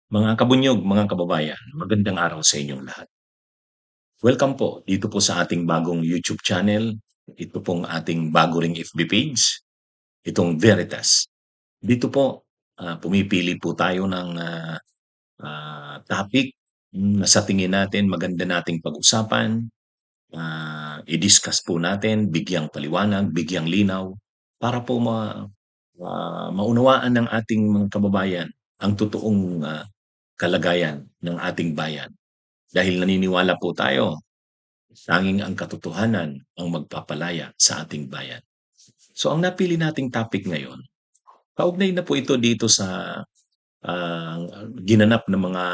Mga kabunyog, mga kababayan, magandang araw sa inyong lahat. Welcome po dito po sa ating bagong YouTube channel. Ito pong ating bago ring FB page, itong Veritas. Dito po, pumipili po tayo ng topic na sa tingin natin maganda nating pag-usapan, i-discuss po natin, bigyang paliwanag, bigyang linaw, para po maunawaan ng ating mga kababayan ang totoong kalagayan ng ating bayan. Dahil naniniwala po tayo, tanging ang katotohanan ang magpapalaya sa ating bayan. So ang napili nating topic ngayon, kaugnay na po ito dito sa ah, ginanap na mga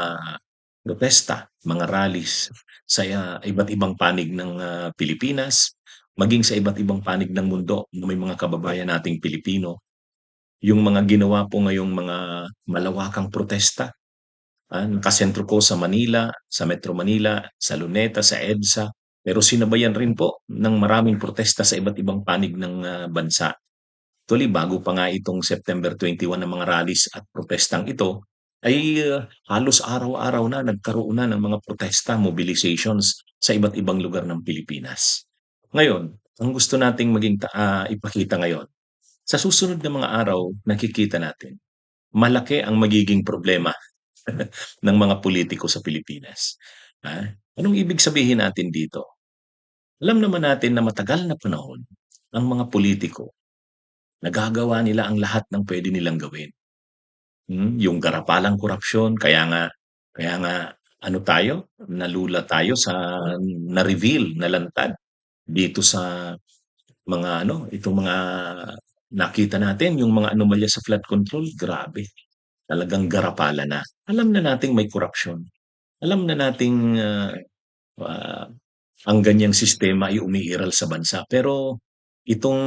protesta, mga rallies sa iba't ibang panig ng Pilipinas, maging sa iba't ibang panig ng mundo na may mga kababayan nating Pilipino. Yung mga ginawa po ngayong mga malawakang protesta. Nakasentro po sa Manila, sa Metro Manila, sa Luneta, sa EDSA, pero sinabayan rin po ng maraming protesta sa iba't ibang panig ng bansa. Actually, bago pa nga itong September 21 ng mga rallies at protestang ito, ay halos araw-araw na nagkaroon na ng mga protesta, mobilizations sa iba't ibang lugar ng Pilipinas. Ngayon, ang gusto nating ipakita ngayon, sa susunod na mga araw, nakikita natin, malaki ang magiging problema ng mga politiko sa Pilipinas. Anong ibig sabihin natin dito? Alam naman natin na matagal na panahon ang mga politiko nagagawa nila ang lahat ng pwede nilang gawin. Yung garapalang korapsyon, kaya nga ano tayo, nalula tayo sa na-reveal, nalantad dito sa mga itong mga nakita natin, yung mga anomalya sa flood control, grabe. Talagang garapala na. Alam na nating may korapsyon. Alam na nating ah, ang ganyang sistema ay umiiral sa bansa. Pero itong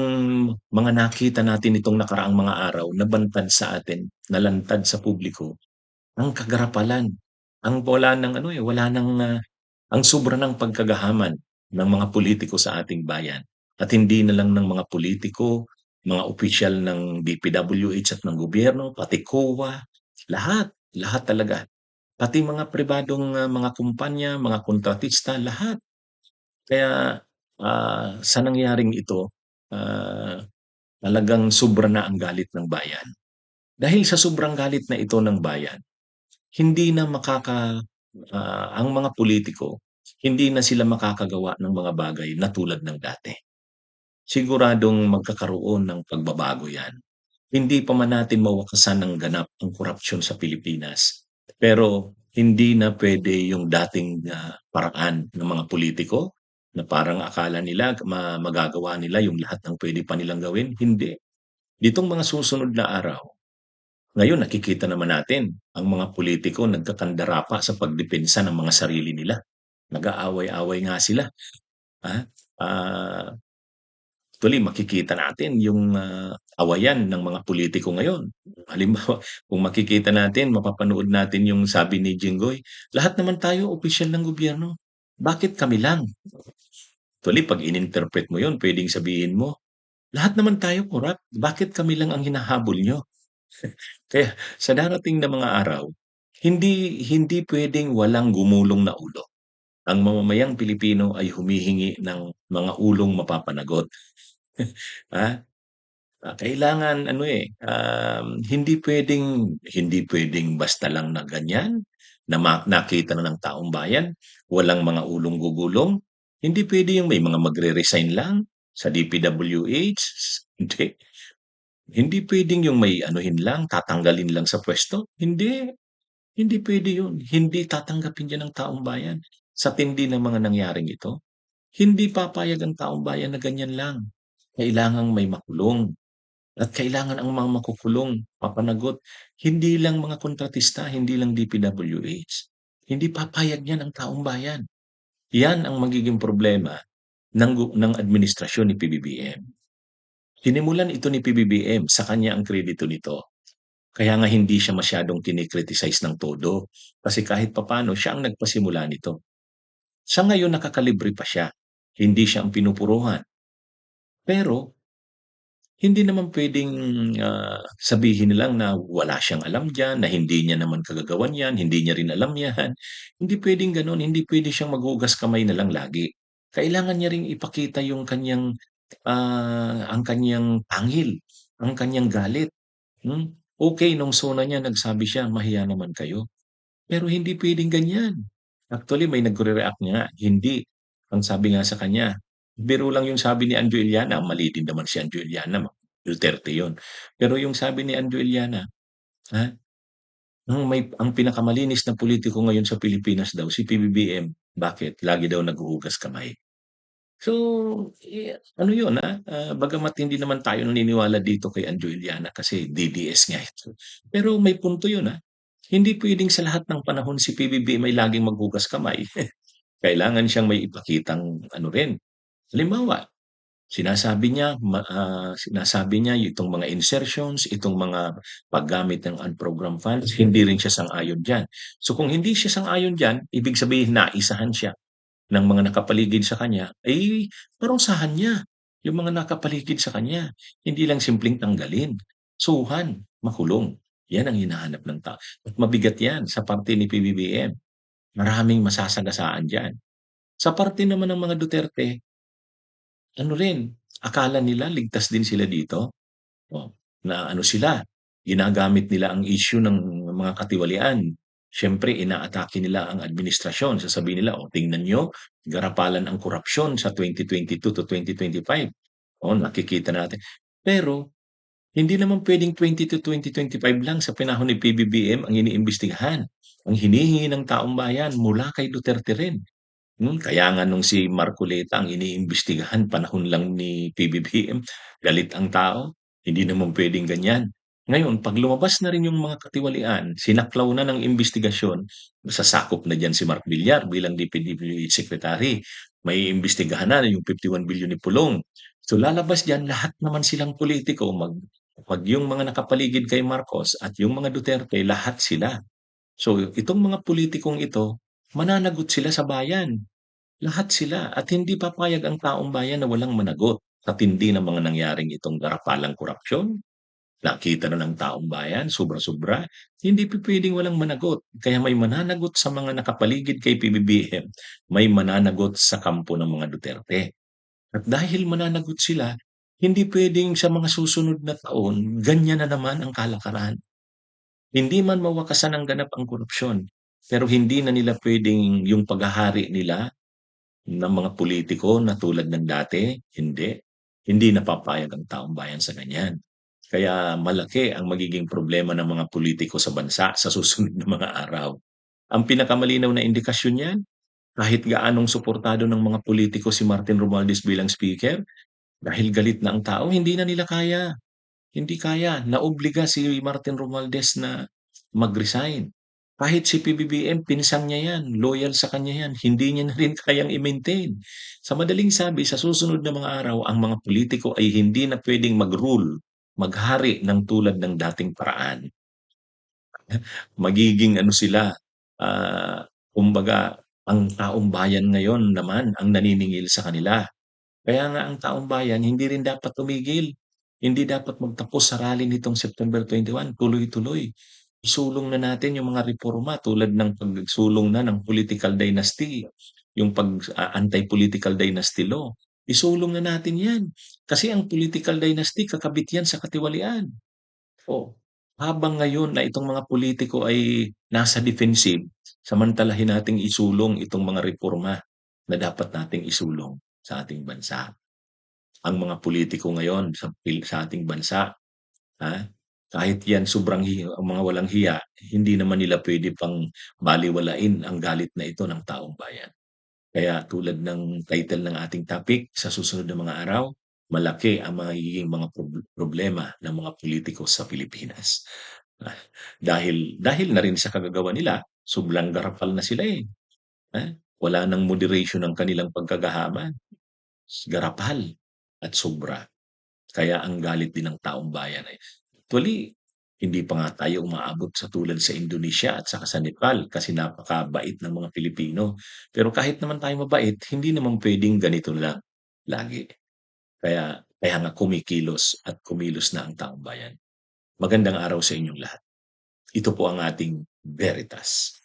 mga nakita natin itong nakaraang mga araw, nabantad sa atin, nalantad sa publiko, ang kagarapalan. Ang wala ng wala ng ang sobra ng pagkagahaman ng mga politiko sa ating bayan. At hindi na lang ng mga politiko, mga opisyal ng DPWH at ng gobyerno, pati COA, lahat talaga. Pati mga pribadong mga kumpanya, mga kontratista, lahat. Kaya sa nangyaring ito, ah, talagang sobra na ang galit ng bayan. Dahil sa sobrang galit na ito ng bayan, hindi na ang mga politiko, hindi na sila makakagawa ng mga bagay na tulad ng dati. Siguradong magkakaroon ng pagbabago 'yan. Hindi pa man natin mawakasan ng ganap ang korapsyon sa Pilipinas, pero hindi na puwede yung dating paraan ng mga politiko na parang akala nila magagawa nila yung lahat ng puwede pa nilang gawin, hindi. Nitong mga susunod na araw, ngayon nakikita naman natin ang mga politiko nagkakandara pa sa pagdepensa ng mga sarili nila. Nag-aaway-away nga sila, ah, ah Actually, makikita natin yung awayan ng mga politiko ngayon. Halimbawa, kung makikita natin, mapapanood natin yung sabi ni Jinggoy, "Lahat naman tayo opisyal ng gobyerno, bakit kami lang?" Actually, 'pag ininterpret mo yun, puwedeng sabihin mo, "Lahat naman tayo korap, bakit kami lang ang hinahabol niyo?" Kaya sa darating na mga araw, hindi hindi puwedeng walang gumulong na ulo. Ang mamamayang Pilipino ay humihingi ng mga ulong mapapanagot. Ah, Kailangan hindi puwedeng basta lang na ganyan, na nakita na ng taong bayan, walang mga ulong gugulong. Hindi puwede yung may mga magre-resign lang sa DPWH, hindi. Hindi puwedeng yung may anuhin lang, tatanggalin lang sa puwesto, hindi. Hindi puwede yun, hindi tatanggapin yan ng taong bayan. Sa tindi ng mga nangyaring ito, hindi papayag ang taong bayan na ganyan lang. Kailangang may makulong. At kailangan ang mga makukulong, mapanagot, hindi lang mga kontratista, hindi lang DPWH. Hindi papayag niyan ang taong bayan. Yan ang magiging problema ng administrasyon ni PBBM. Sinimulan ito ni PBBM, sa kanya ang kredito nito. Kaya nga hindi siya masyadong kini-criticize ng todo. Kasi kahit papaano siya ang nagpasimula nito. Sa ngayon nakakalibre pa siya. Hindi siya ang pinupuruhan. Pero Hindi naman puwedeng, sabihin na lang na wala siyang alam diyan, na hindi niya naman kagagawan 'yan, hindi niya rin alam 'yan. Hindi puwedeng gano'n, hindi puwede siyang maghugas kamay na lang lagi. Kailangan niya ring ipakita yung kaniyang, ang kaniyang pangil, ang kaniyang galit, Okey nung SONA niya nagsabi siya, "Mahiya naman kayo." Pero hindi puwedeng ganyan. Actually may nagre-react nga, hindi. Ang sabi nga sa kanya, biro lang yung sabi ni Anjo Iliana, mali din naman si Anjo Iliana, Duterte yun. Pero yung sabi ni Anjo Iliana, ha, ang pinakamalinis na pulitiko ngayon sa Pilipinas daw si PBBM. Bakit? Lagi daw naghuhugas kamay. So, ano yun, bagamat hindi naman tayo naniniwala dito kay Anjo Iliana kasi DDS nga ito. Pero may punto yun, hindi puwedeng sa lahat ng panahon si PBBM ay laging maghugas kamay. Kailangan siyang may ipakitang ano rin. Halimbawa, sinasabi niya itong mga insertions, itong mga paggamit ng unprogrammed files, hindi rin siya sang-ayon diyan. So kung hindi siya sang-ayon diyan, ibig sabihin naisahan siya ng mga nakapaligid sa kanya, ay parusahan niya yung mga nakapaligid sa kanya. Hindi lang simpleng tanggalin, suhan, makulong. Yan ang hinahanap ng tao at mabigat yan sa parte ni PBBM. Maraming masasagasaan diyan. Sa parte naman ng mga Duterte, ano rin, akala nila ligtas din sila dito, na ano sila, ginagamit nila ang issue ng mga katiwalian. Siyempre inaatake nila ang administrasyon, sasabihin nila, "O tingnan niyo, garapalan ang korapsyon sa 2022 to 2025." Nakikita natin. Pero hindi naman puwedeng 20 to 2025 lang sa panahon ni PBBM ang iniimbestigahan. Ang hinihingi ng taong bayan mula kay Duterte rin. Kaya nga nung si Marcoleta ang iniimbestigahan panahon lang ni PBBM, galit ang tao, hindi naman puwedeng ganyan. Ngayon 'pag lumabas na rin yung mga katiwalian, sinaklaw na ng imbestigasyon, sasakop na diyan si Mark Villar bilang DPWH Secretary, maiimbestigahan na yung 51 billion ni Pulong. So lalabas diyan lahat naman silang pulitiko, 'pag yung mga nakapaligid kay Marcos at yung mga Duterte, lahat sila. So itong mga pulitikong ito, mananagot sila sa bayan. Lahat sila at hindi papayag ang taong bayan na walang managot sa tindi ng mga nangyaring itong darapalang korapsyon. Nakita na ng taong bayan, sobra-sobra. Hindi pupuwedeng walang managot. Kaya may mananagot sa mga nakapaligid kay PBBM, may mananagot sa kampo ng mga Duterte. At dahil mananagot sila, hindi puwedeng sa mga susunod na taon, ganyan na naman ang kalakaran. Hindi man mawakasan ng ganap ang korupsyon, pero hindi na nila puwedeng yung paghahari nila ng mga pulitiko na tulad ng dati, hindi. Hindi napapayag ang taong bayan sa ganyan. Kaya malaki ang magiging problema ng mga pulitiko sa bansa sa susunod na mga araw. Ang pinakamalinaw na indikasyon niyan, kahit gaanong suportado ng mga pulitiko si Martin Romualdez bilang speaker, dahil galit na ang tao, hindi na nila kaya. Hindi kaya, naobliga si Martin Romualdez na mag-resign. Kahit si PBBM pinsan niya 'yan, loyal sa kanya 'yan, hindi niya na rin kayang i-maintain. Sa madaling sabi, sa susunod na mga araw, ang mga pulitiko ay hindi na puwedeng mag-rule, maghari ng tulad ng dating paraan. Magiging ano sila, kumbaga ang taong bayan ngayon naman ang naniningil sa kanila. Kaya nga ang taong bayan hindi rin dapat tumigil, hindi dapat magtapos sa rally nitong September 21, tuloy-tuloy. Isulong na natin yung mga reporma tulad ng pagsulong na ng political dynasty, yung anti-political dynasty law. Isulong na natin 'yan, kasi ang political dynasty kakabit 'yan sa katiwalian. Oh, habang ngayon na itong mga pulitiko ay nasa defensive, samantalahin nating isulong itong mga reporma na dapat nating isulong sa ating bansa. Ang mga pulitiko ngayon sa ating bansa, ha, kahit 'yan sobrang ang mga walang hiya, hindi naman nila puwede pang balewalain ang galit na ito ng taong bayan. Kaya tulad ng title ng ating topic, sa susunod na mga araw, malaki ang magiging mga problema ng mga pulitiko sa Pilipinas. Ah, dahil dahil na rin sa kagagawa nila, sobrang garapal na sila, wala ng moderation ang kanilang pagkakahaman, garapal at sobra. Kaya ang galit din ng taong bayan ay actually, hindi pa nga tayo umaabot sa tulad sa Indonesia at saka sa Nepal kasi napakabait ng mga Pilipino. Pero kahit naman tayo mabait, hindi naman puwedeng ganito lang lagi. Kaya Kaya nga kumikilos at kumilos na ang taong bayan. Magandang araw sa inyong lahat. Ito po ang ating Veritas.